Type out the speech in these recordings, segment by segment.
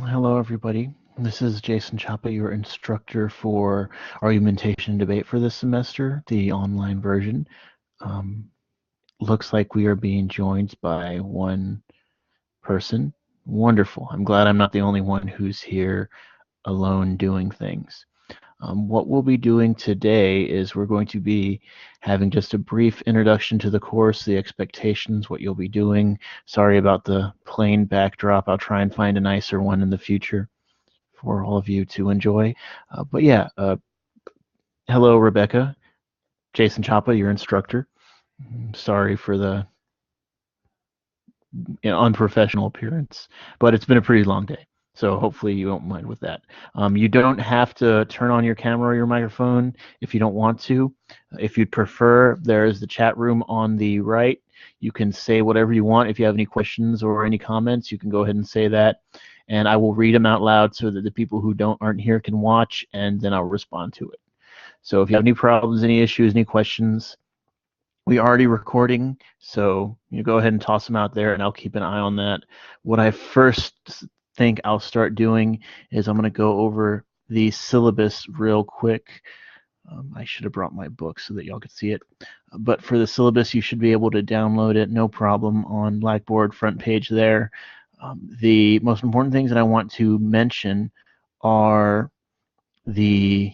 Hello, everybody. This is Jason Chapa, your instructor for Argumentation and Debate for this semester, the online version. Um, Looks like we are being joined by one person. Wonderful. I'm glad I'm not the only one who's here alone doing things. What we'll be doing today is we're going to be having just a brief introduction to the course, the expectations, what you'll be doing. Sorry about the plain backdrop. I'll try and find a nicer one in the future for all of you to enjoy. Hello, Rebecca. Jason Chapa, your instructor. Sorry for the unprofessional appearance, but it's been a pretty long day, so hopefully you won't mind with that. You don't have to turn on your camera or your microphone if you don't want to. If you'd prefer, there's the chat room on the right. You can say whatever you want. If you have any questions or any comments, you can go ahead and say that, and I will read them out loud so that the people who aren't here can watch, and then I'll respond to it. So if you have any problems, any issues, any questions, we are already recording, so you go ahead and toss them out there, and I'll keep an eye on that. What I first think I'll start doing is I'm going to go over the syllabus real quick. I should have brought my book so that y'all could see it. But for the syllabus, you should be able to download it, no problem, on Blackboard front page there. The most important things that I want to mention are the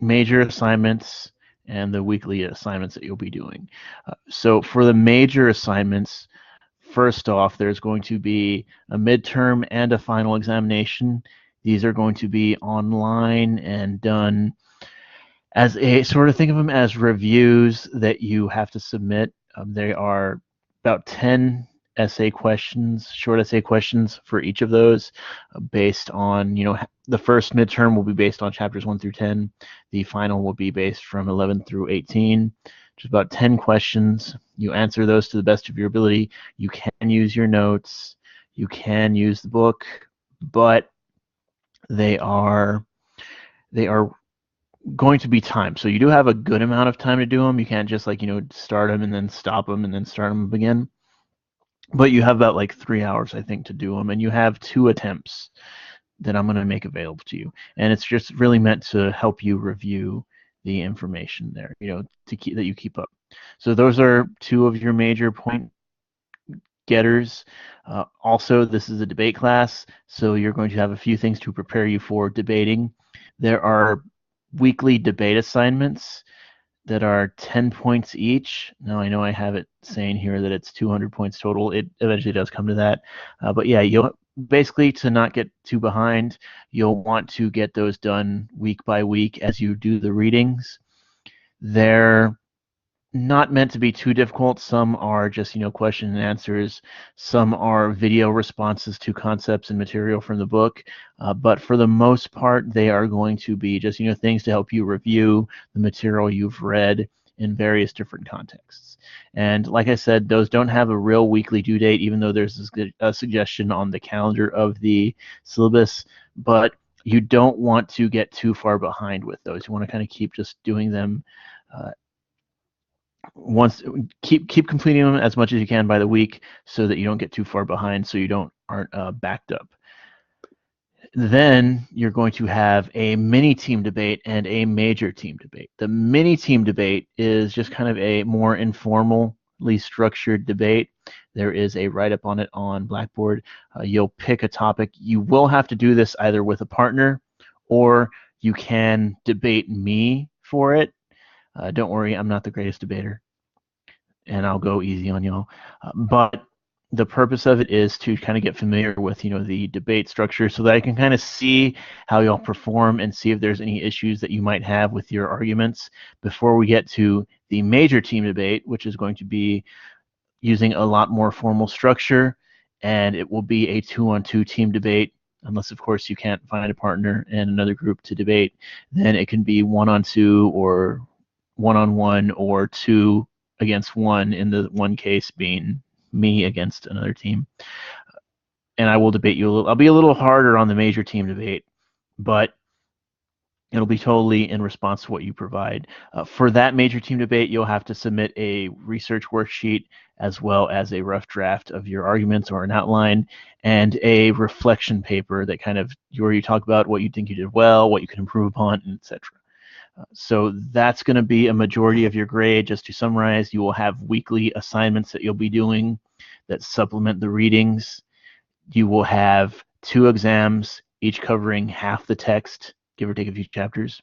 major assignments and the weekly assignments that you'll be doing. So for the major assignments, first off, there's going to be a midterm and a final examination. These are going to be online and done as a sort of, think of them as reviews that you have to submit. They are about 10 essay questions, short essay questions for each of those, based on, the first midterm will be based on chapters 1 through 10. The final will be based from 11 through 18. Just about 10 questions. You answer those to the best of your ability. You can use your notes. You can use the book, but they are going to be timed. So you do have a good amount of time to do them. You can't just start them and then stop them and then start them again. But you have about 3 hours, I think, to do them, and you have 2 attempts that I'm going to make available to you. And it's just really meant to help you review the information there, to keep up. So those are 2 of your major point getters. Also, this is a debate class, so you're going to have a few things to prepare you for debating. There are weekly debate assignments that are 10 points each. Now, I know I have it saying here that it's 200 points total. It eventually does come to that. But yeah, you'll basically, to not get too behind, you'll want to get those done week by week as you do the readings. They're not meant to be too difficult. Some are just, question and answers. Some are video responses to concepts and material from the book. But for the most part, they are going to be just, things to help you review the material you've read in various different contexts. And like I said, those don't have a real weekly due date, even though there's a suggestion on the calendar of the syllabus. But you don't want to get too far behind with those. You want to kind of keep just doing them keep completing them as much as you can by the week, so that you don't get too far behind, so you aren't backed up. Then you're going to have a mini team debate and a major team debate. The mini team debate is just kind of a more informally structured debate. There is a write-up on it on Blackboard. You'll pick a topic. You will have to do this either with a partner, or you can debate me for it. Don't worry, I'm not the greatest debater, and I'll go easy on y'all. But the purpose of it is to kind of get familiar with, the debate structure, so that I can kind of see how y'all perform and see if there's any issues that you might have with your arguments before we get to the major team debate, which is going to be using a lot more formal structure, and it will be a 2-on-2 team debate. Unless, of course, you can't find a partner and another group to debate, then it can be 1-on-2 or 1-on-1 or 2 against 1, in the one case being me against another team. And I will debate you a little. I'll be a little harder on the major team debate, but It'll be totally in response to what you provide. For that major team debate, you'll have to submit a research worksheet as well as a rough draft of your arguments or an outline, and a reflection paper that kind of where you talk about what you think you did well, what you can improve upon, etc. So that's going to be a majority of your grade. Just to summarize, you will have weekly assignments that you'll be doing that supplement the readings. You will have 2 exams, each covering half the text, give or take a few chapters.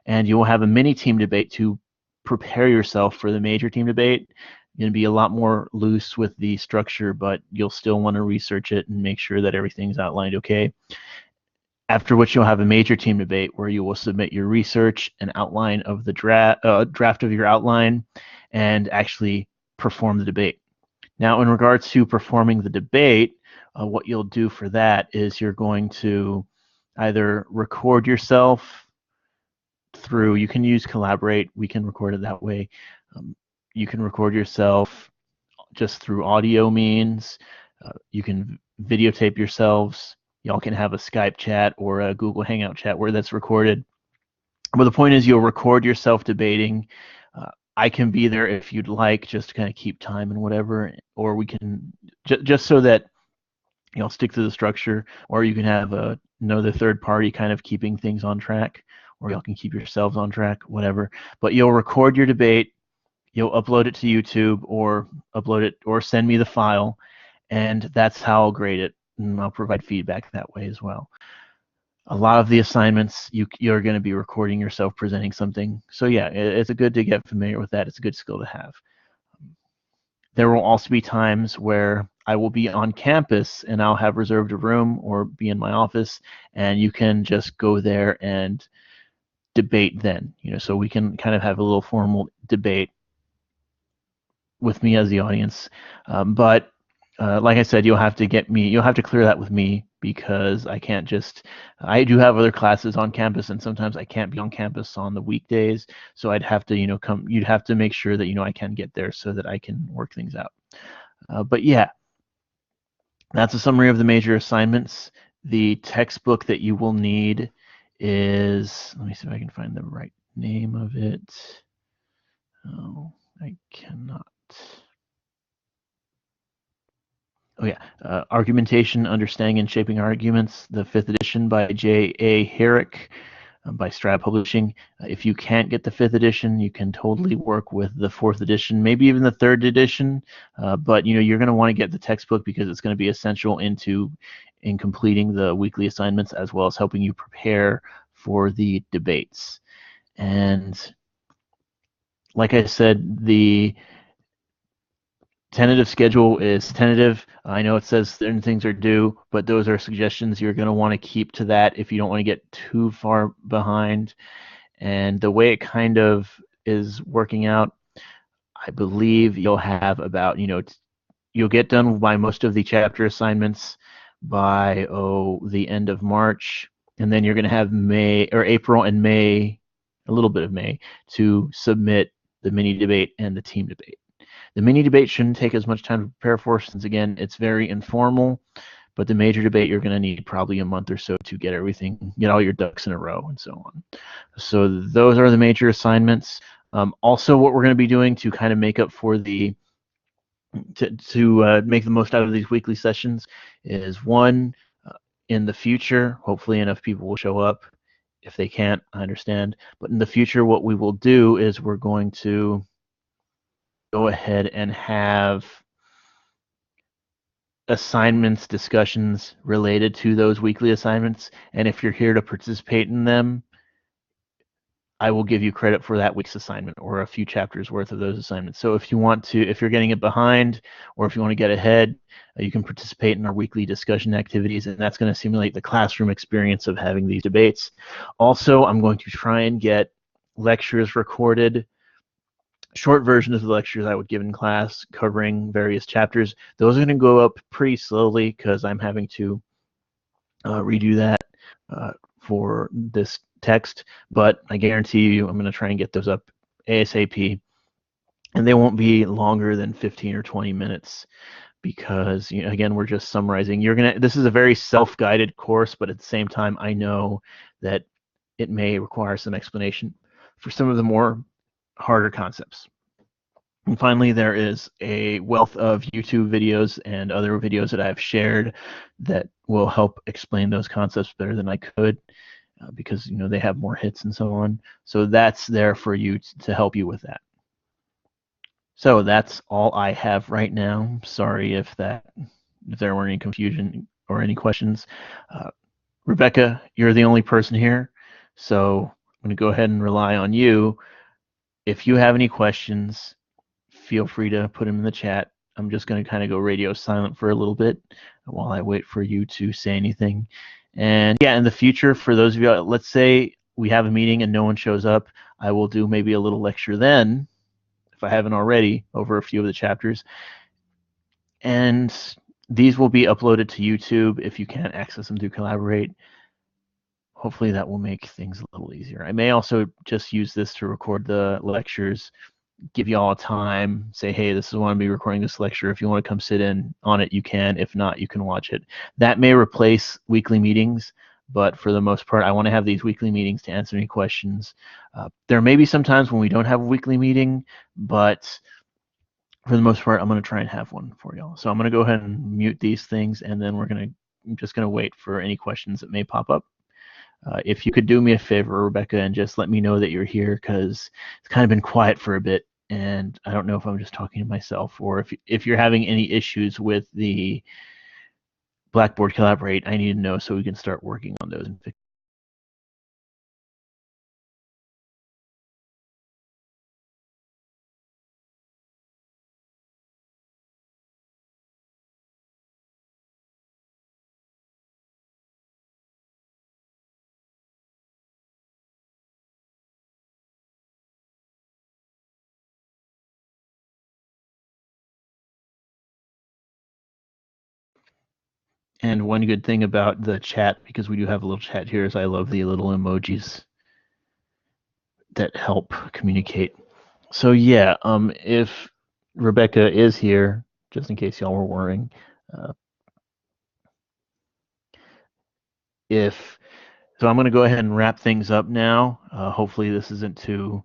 And you will have a mini team debate to prepare yourself for the major team debate. You're going to be a lot more loose with the structure, but you'll still want to research it and make sure that everything's outlined okay. After which you'll have a major team debate where you will submit your research, an outline of the draft of your outline, and actually perform the debate. Now, in regards to performing the debate, what you'll do for that is you're going to either record yourself through, you can use Collaborate, we can record it that way. You can record yourself just through audio means. You can videotape yourselves. Y'all can have a Skype chat or a Google Hangout chat where that's recorded. But the point is you'll record yourself debating. I can be there if you'd like, just to kind of keep time and whatever, or we can, just so that you'll stick to the structure, or you can have another third party kind of keeping things on track, or y'all can keep yourselves on track, whatever. But you'll record your debate, you'll upload it to YouTube, or upload it, or send me the file, and that's how I'll grade it, and I'll provide feedback that way as well. A lot of the assignments, you're going to be recording yourself presenting something. So yeah, it's good to get familiar with that. It's a good skill to have. There will also be times where I will be on campus and I'll have reserved a room or be in my office, and you can just go there and debate then. So we can kind of have a little formal debate with me as the audience. But like I said, you'll have to clear that with me, because I can't I do have other classes on campus, and sometimes I can't be on campus on the weekdays, so I'd have to, you'd have to make sure that, I can get there so that I can work things out. But yeah, that's a summary of the major assignments. The textbook that you will need is, let me see if I can find the right name of it. Oh, I cannot. Oh yeah, Argumentation, Understanding and Shaping Arguments, the 5th edition by J.A. Herrick, by Strad Publishing. If you can't get the 5th edition, you can totally work with the 4th edition, maybe even the 3rd edition, but you're going to want to get the textbook because it's going to be essential in completing the weekly assignments, as well as helping you prepare for the debates. And like I said, the tentative schedule is tentative. I know it says certain things are due, but those are suggestions. You're going to want to keep to that if you don't want to get too far behind. And the way it kind of is working out, I believe you'll have about, you'll get done by most of the chapter assignments by the end of March, and then you're going to have April and May, a little bit of May, to submit the mini debate and the team debate. The mini debate shouldn't take as much time to prepare for, since again it's very informal, but the major debate you're going to need probably a month or so to get all your ducks in a row and so on. So those are the major assignments. Also, what we're going to be doing to kind of make up for to make the most out of these weekly sessions is, one, in the future, hopefully enough people will show up. If they can't, I understand. But in the future, what we will do is we're going to go ahead and have assignments, discussions related to those weekly assignments. And if you're here to participate in them, I will give you credit for that week's assignment or a few chapters worth of those assignments. So if you're getting it behind, or if you want to get ahead, you can participate in our weekly discussion activities, and that's going to simulate the classroom experience of having these debates. Also, I'm going to try and get lectures recorded, short versions of the lectures I would give in class covering various chapters. Those are going to go up pretty slowly because I'm having to redo that for this text, but I guarantee you I'm going to try and get those up ASAP, and they won't be longer than 15 or 20 minutes, because again, we're just summarizing. This is a very self-guided course, but at the same time, I know that it may require some explanation for some of the more harder concepts. And finally, there is a wealth of YouTube videos and other videos that I've shared that will help explain those concepts better than I could, because they have more hits and so on. So that's there for you to help you with that. So that's all I have right now. Sorry if there were any confusion or any questions. Rebecca, you're the only person here, so I'm going to go ahead and rely on you. If you have any questions, feel free to put them in the chat. I'm just going to kind of go radio silent for a little bit while I wait for you to say anything. And yeah, in the future, for those of you, let's say we have a meeting and no one shows up, I will do maybe a little lecture then, if I haven't already, over a few of the chapters. And these will be uploaded to YouTube if you can't access them through Collaborate. Hopefully that will make things a little easier. I may also just use this to record the lectures, give you all time, say, hey, this is when I'm be recording this lecture. If you want to come sit in on it, you can. If not, you can watch it. That may replace weekly meetings, but for the most part, I want to have these weekly meetings to answer any questions. There may be some times when we don't have a weekly meeting, but for the most part, I'm going to try and have one for y'all. So I'm going to go ahead and mute these things, and then I'm just going to wait for any questions that may pop up. If you could do me a favor, Rebecca, and just let me know that you're here, because it's kind of been quiet for a bit, and I don't know if I'm just talking to myself, or if you're having any issues with the Blackboard Collaborate, I need to know so we can start working on those and fix. And one good thing about the chat, because we do have a little chat here, is I love the little emojis that help communicate. So yeah, if Rebecca is here, just in case y'all were worrying, so I'm going to go ahead and wrap things up now. Hopefully this isn't too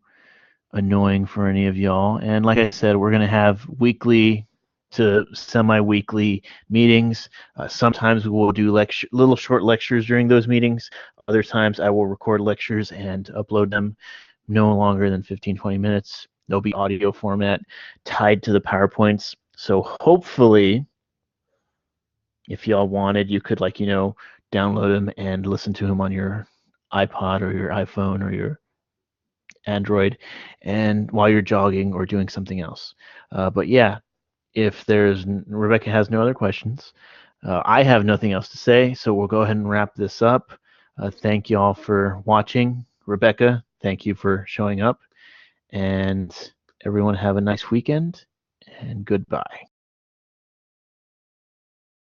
annoying for any of y'all. And like I said, we're going to have weekly to semi-weekly meetings. Sometimes we will do little short lectures during those meetings. Other times I will record lectures and upload them no longer than 15-20 minutes. They'll be audio format tied to the PowerPoints. So hopefully, if y'all wanted, you could download them and listen to them on your iPod or your iPhone or your Android, and while you're jogging or doing something else. But yeah, if Rebecca has no other questions, I have nothing else to say, so we'll go ahead and wrap this up. Thank you all for watching. Rebecca, thank you for showing up, and everyone have a nice weekend, and goodbye.